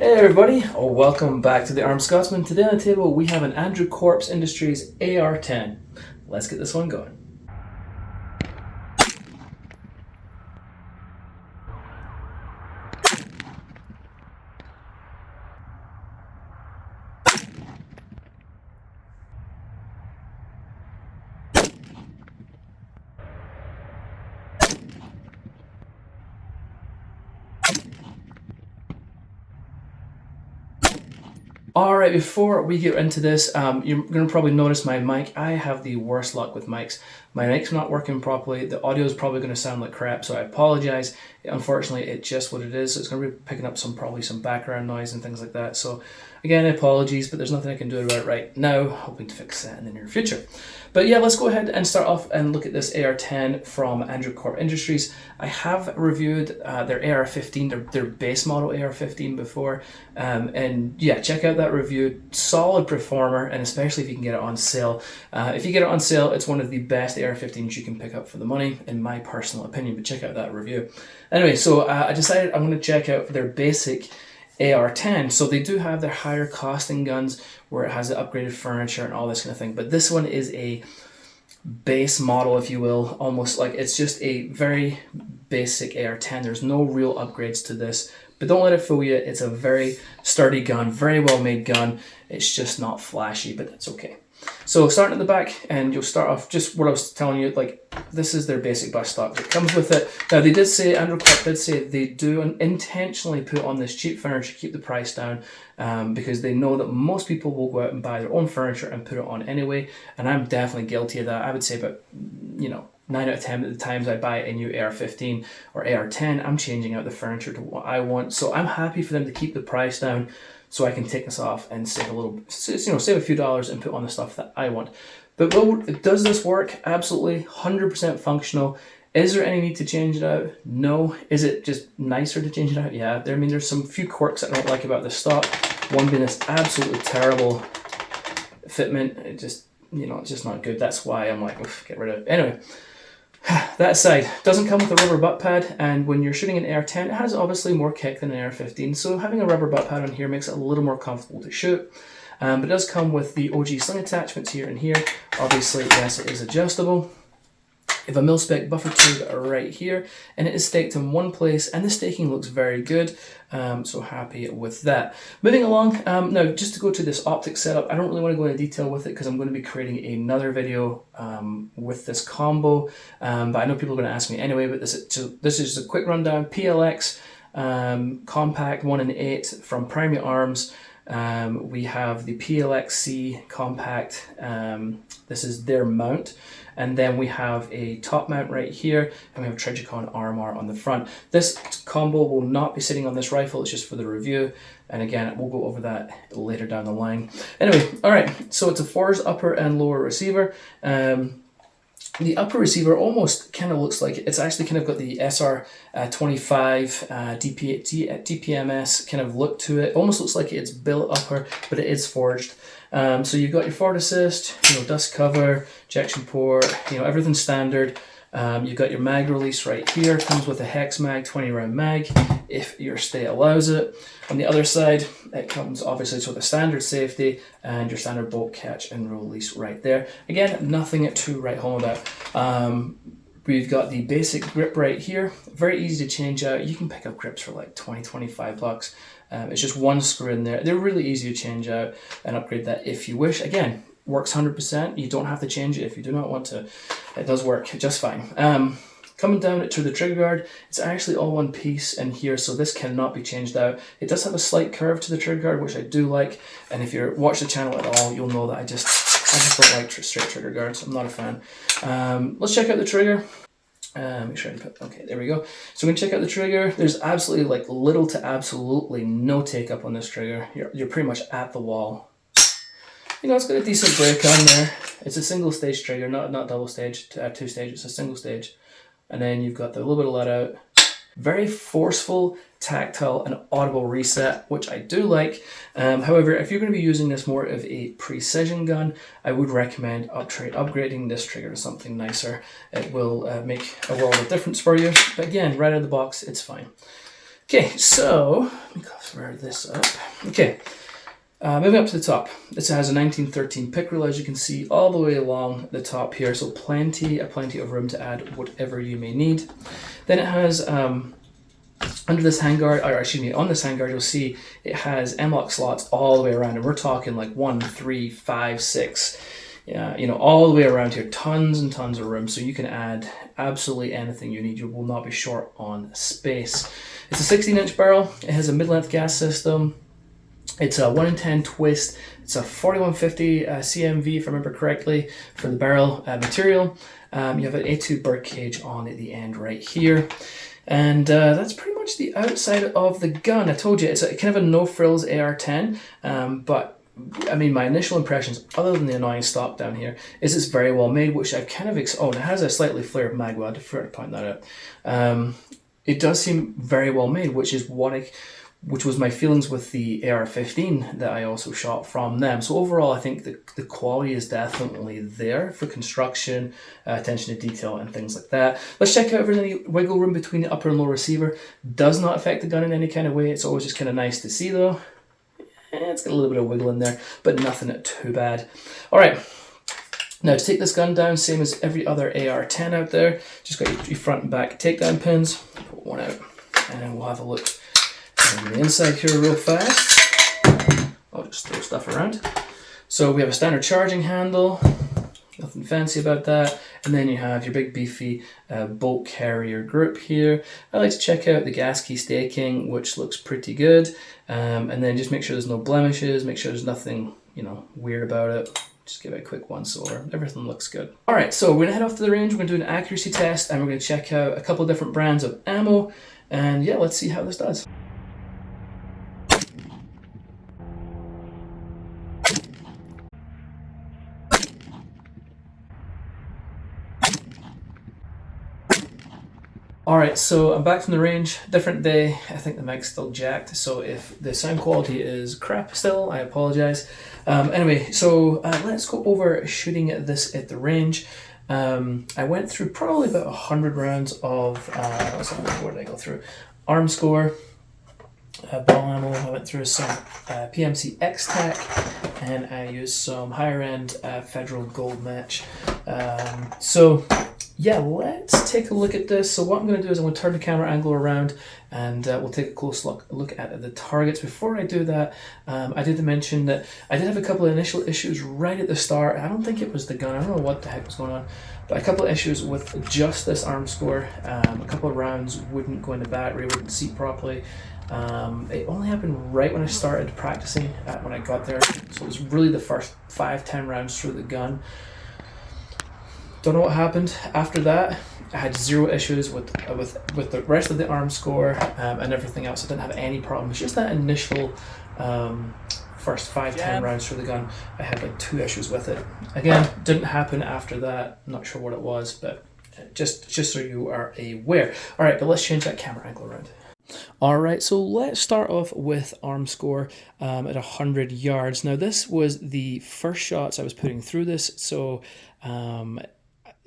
Hey everybody, welcome back to the Armed Scotsman. Today on the table we have an Andro Corp Industries AR-10. Let's get this one going. Alright, before we get into this, you're going to probably notice my mic. I have the worst luck with mics. My mic's not working properly. The audio is probably going to sound like crap, so I apologize. Unfortunately, it's just what it is. So it's going to be picking up probably some background noise and things like that. So again, apologies, but there's nothing I can do about it right now. Hoping to fix that in the near future. But yeah, let's go ahead and start off and look at this AR-10 from Andro Corp Industries. I have reviewed their AR-15, their base model AR-15 before, and yeah, check out that review. Solid performer, and especially if you can get it on sale. If you get it on sale, it's one of the best AR-15s you can pick up for the money, in my personal opinion, but check out that review. Anyway, so I decided I'm going to check out their basic AR-10. So they do have their higher costing guns where it has the upgraded furniture and all this kind of thing, but this one is a base model, if you will, almost like it's just a very basic AR-10. There's no real upgrades to this, but don't let it fool you. It's a very sturdy gun, very well made gun. It's just not flashy, but that's okay. So starting at the back, and you'll start off just what I was telling you, like this is their basic bus stock. It comes with it. Now they did say, Andro Corp did say they do intentionally put on this cheap furniture to keep the price down, because they know that most people will go out and buy their own furniture and put it on anyway, and I'm definitely guilty of that. I would say about, 9 out of 10 of the times I buy a new AR-15 or AR-10, I'm changing out the furniture to what I want. So I'm happy for them to keep the price down so I can take this off and save save a few dollars and put on the stuff that I want. But does this work? Absolutely, 100% functional. Is there any need to change it out? No. Is it just nicer to change it out? Yeah. There's some few quirks I don't like about this stock. One being this absolutely terrible fitment. It just, it's just not good. That's why I'm like, get rid of it. Anyway. That aside, doesn't come with a rubber butt pad, and when you're shooting an AR-10, it has obviously more kick than an AR-15, so having a rubber butt pad on here makes it a little more comfortable to shoot. But it does come with the OG sling attachments here and here. Obviously, yes, it is adjustable. You have a mil-spec buffer tube right here, and it is staked in one place, and the staking looks very good, so happy with that. Moving along, now just to go to this optic setup, I don't really want to go into detail with it because I'm going to be creating another video with this combo, but I know people are going to ask me anyway, but this is just a quick rundown. PLX compact 1-in-8 from Primary Arms. We have the PLX-C compact, this is their mount, and then we have a top mount right here, and we have a Trigicon RMR on the front. This combo will not be sitting on this rifle, it's just for the review, and again, we'll go over that later down the line. Anyway, alright, so it's a For's upper and lower receiver. The upper receiver almost kind of looks like it's actually kind of got the SR25 DPMS kind of look to it. Almost looks like it's built upper, but it is forged. So you've got your forward assist, dust cover, ejection port, everything standard. You've got your mag release right here. Comes with a hex mag, 20 round mag, if your state allows it. On the other side, it comes obviously with a standard safety and your standard bolt catch and release right there. Again, nothing to write home about. We've got the basic grip right here. Very easy to change out. You can pick up grips for like 20-25 bucks. It's just one screw in there. They're really easy to change out and upgrade that if you wish. Again, works 100%. You don't have to change it if you do not want to. It does work just fine. Coming down to the trigger guard, it's actually all one piece in here, so this cannot be changed out. It does have a slight curve to the trigger guard, which I do like, and if you watch the channel at all, you'll know that I just don't like straight trigger guards. I'm not a fan. Let's check out the trigger. Make sure I put, okay, there we go. So we're gonna check out the trigger. There's absolutely like little to absolutely no take up on this trigger. You're pretty much at the wall. It's got a decent break on there. It's a single stage trigger, not double stage, two stage, it's a single stage. And then you've got the little bit of let out. Very forceful, tactile, and audible reset, which I do like. However, if you're going to be using this more of a precision gun, I would recommend upgrading this trigger to something nicer. It will make a world of difference for you. But again, right out of the box, it's fine. Okay, so let me cover this up. Okay, moving up to the top. This has a 1913 pick reel, as you can see, all the way along the top here. So plenty of room to add whatever you may need. Then it has under this handguard, or excuse me, on this handguard, you'll see it has M-lock slots all the way around, and we're talking like 1, 3, 5, 6. Yeah, you know, all the way around here, tons and tons of room, so you can add absolutely anything you need. You will not be short on space. It's a 16-inch barrel. It has a mid-length gas system. It's a 1 in 10 twist. It's a 4150 CMV, if I remember correctly, for the barrel material. You have an A2 bird cage on the end right here. And that's pretty much the outside of the gun. I told you, it's a kind of a no-frills AR-10, but I mean, my initial impressions, other than the annoying stop down here, is it's very well made, which I've kind of... oh, and it has a slightly flared mag well. I prefer to point that out. It does seem very well made, which is which was my feelings with the AR-15 that I also shot from them. So overall, I think the quality is definitely there for construction, attention to detail, and things like that. Let's check out if there's any wiggle room between the upper and lower receiver. Does not affect the gun in any kind of way. It's always just kind of nice to see, though. It's got a little bit of wiggle in there, but nothing too bad. All right, now to take this gun down, same as every other AR-10 out there, just got your front and back takedown pins. Put one out, and then we'll have a look on the inside here real fast. I'll just throw stuff around. So we have a standard charging handle, nothing fancy about that. And then you have your big beefy bolt carrier grip here. I like to check out the gas key staking, which looks pretty good. And then just make sure there's no blemishes, make sure there's nothing, you know, weird about it. Just give it a quick once over. Everything looks good. All right, so we're gonna head off to the range. We're gonna do an accuracy test, and we're gonna check out a couple of different brands of ammo. And yeah, let's see how this does. Alright, so I'm back from the range, different day. I think the mic's still jacked, so if the sound quality is crap still, I apologize. Anyway, so let's go over shooting this at the range. I went through probably about 100 rounds of, what did I go through? Arm score, ball ammo. I went through some PMC X-Tac, and I used some higher end Federal Gold Match. So yeah, let's take a look at this. So what I'm going to do is I'm going to turn the camera angle around, and we'll take a close look at the targets. Before I do that, I did mention that I did have a couple of initial issues right at the start. I don't think it was the gun. I don't know what the heck was going on, but a couple of issues with just this arm score. A couple of rounds wouldn't go in the battery, wouldn't seat properly. It only happened right when I started practicing, when I got there. So it was really the first 5-10 rounds through the gun. Don't know what happened after that. I had zero issues with the rest of the arm score and everything else. I didn't have any problems. Just that initial first 5-10 rounds through the gun, I had like 2 issues with it. Again, didn't happen after that. I'm not sure what it was, but just so you are aware. All right, but let's change that camera angle around. All right, so let's start off with arm score at 100 yards. Now, this was the first shots I was putting through this, so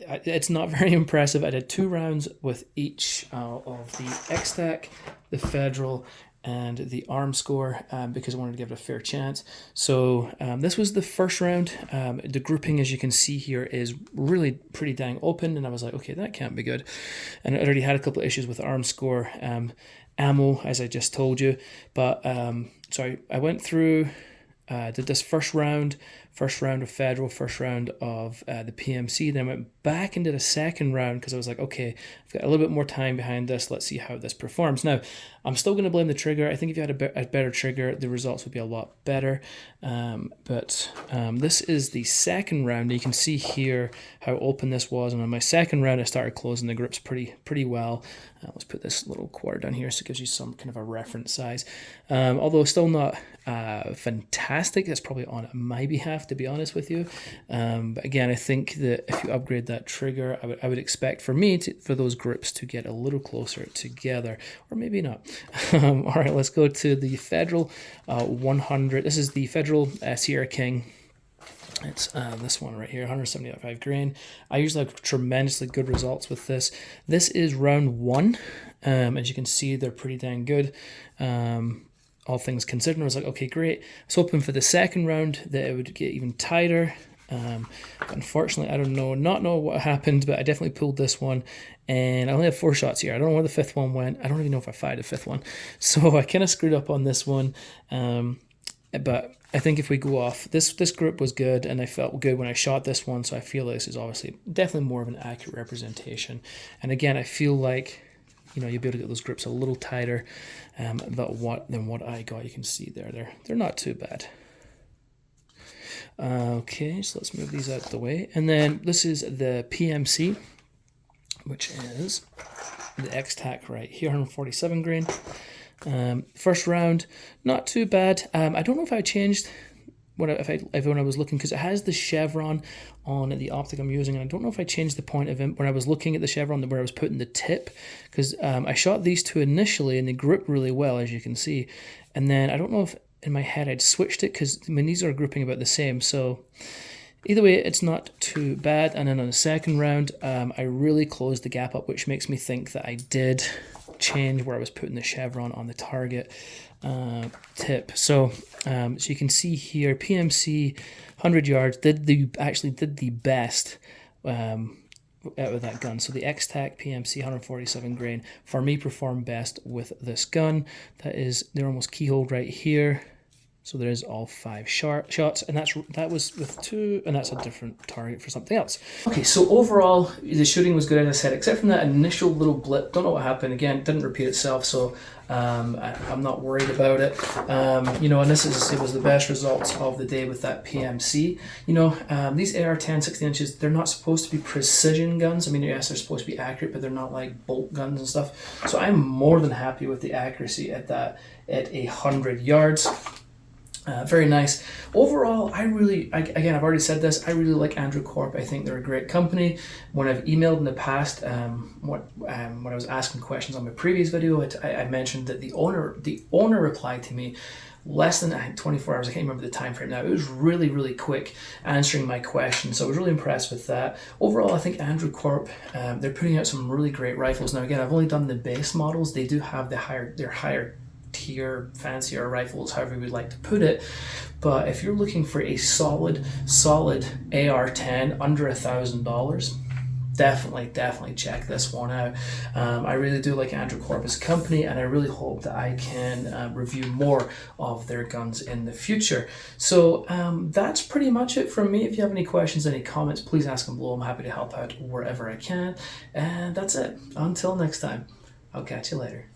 it's not very impressive. I did 2 rounds with each of the X-Tac, the Federal, and the arm score because I wanted to give it a fair chance. So this was the first round. The grouping, as you can see here, is really pretty dang open, and I was like, okay, that can't be good. And I already had a couple of issues with arm score. Ammo, as I just told you, but so I went through, did this first round of Federal, first round of the PMC, then I went back and did a second round because I was like, okay, I've got a little bit more time behind this, let's see how this performs. Now, I'm still going to blame the trigger. I think if you had a better trigger, the results would be a lot better, but this is the second round. You can see here how open this was, and on my second round I started closing the grips pretty well. Let's put this little quarter down here so it gives you some kind of a reference size. Although still not fantastic. That's probably on my behalf, to be honest with you. But again, I think that if you upgrade that trigger, I would expect for those grips to get a little closer together, or maybe not. All right, let's go to the Federal 100. This is the Federal Sierra King It's this one right here, 175 grain. I usually have tremendously good results with this. This is round 1. As you can see, they're pretty dang good. All things considered, I was like, okay, great. I was hoping for the second round that it would get even tighter. But unfortunately, I don't know what happened, but I definitely pulled this one, and I only have 4 shots here. I don't know where the 5th one went. I don't even know if I fired the 5th one. So I kind of screwed up on this one. But I think if we go off, this grip was good, and I felt good when I shot this one, so I feel like this is obviously definitely more of an accurate representation. And again, I feel like, you know, you'll be able to get those grips a little tighter than what I got. You can see there, they're not too bad. Okay, so let's move these out of the way. And then this is the PMC, which is the X-Tac right here, 147 grain. First round, not too bad. I don't know if I changed when I was looking, because it has the chevron on the optic I'm using, and I don't know if I changed the point of it when I was looking at the chevron where I was putting the tip, because I shot these two initially and they grip really well, as you can see, and then I don't know if in my head I'd switched it, because I mean these are grouping about the same, so either way it's not too bad. And then on the second round, I really closed the gap up, which makes me think that I did change where I was putting the chevron on the target tip. So you can see here, PMC 100 yards actually did the best out of that gun. So the X-Tac PMC 147 grain for me performed best with this gun. They're almost keyholed right here. So there is all 5 shots, and that was with 2, and that's a different target for something else. Okay, so overall, the shooting was good, as I said, except from that initial little blip. Don't know what happened. Again, it didn't repeat itself, so I'm not worried about it. You know, and it was the best results of the day with that PMC. You know, these AR-10 60 inches, they're not supposed to be precision guns. I mean, yes, they're supposed to be accurate, but they're not like bolt guns and stuff. So I'm more than happy with the accuracy at 100 yards. Very nice. Overall, again, I've already said this, I really like Andro Corp. I think they're a great company. When I've emailed in the past, when I was asking questions on my previous video, I mentioned that the owner replied to me less than 24 hours. I can't remember the time frame now. It was really, really quick answering my question, so I was really impressed with that. Overall, I think Andro Corp, they're putting out some really great rifles. Now, again, I've only done the base models. They do have their higher tier, fancier rifles, however you would like to put it. But if you're looking for a solid AR-10 under $1,000, definitely check this one out. I really do like Andro Corp as a company, and I really hope that I can review more of their guns in the future. So that's pretty much it from me. If you have any questions, any comments, please ask them below. I'm happy to help out wherever I can. And that's it. Until next time, I'll catch you later.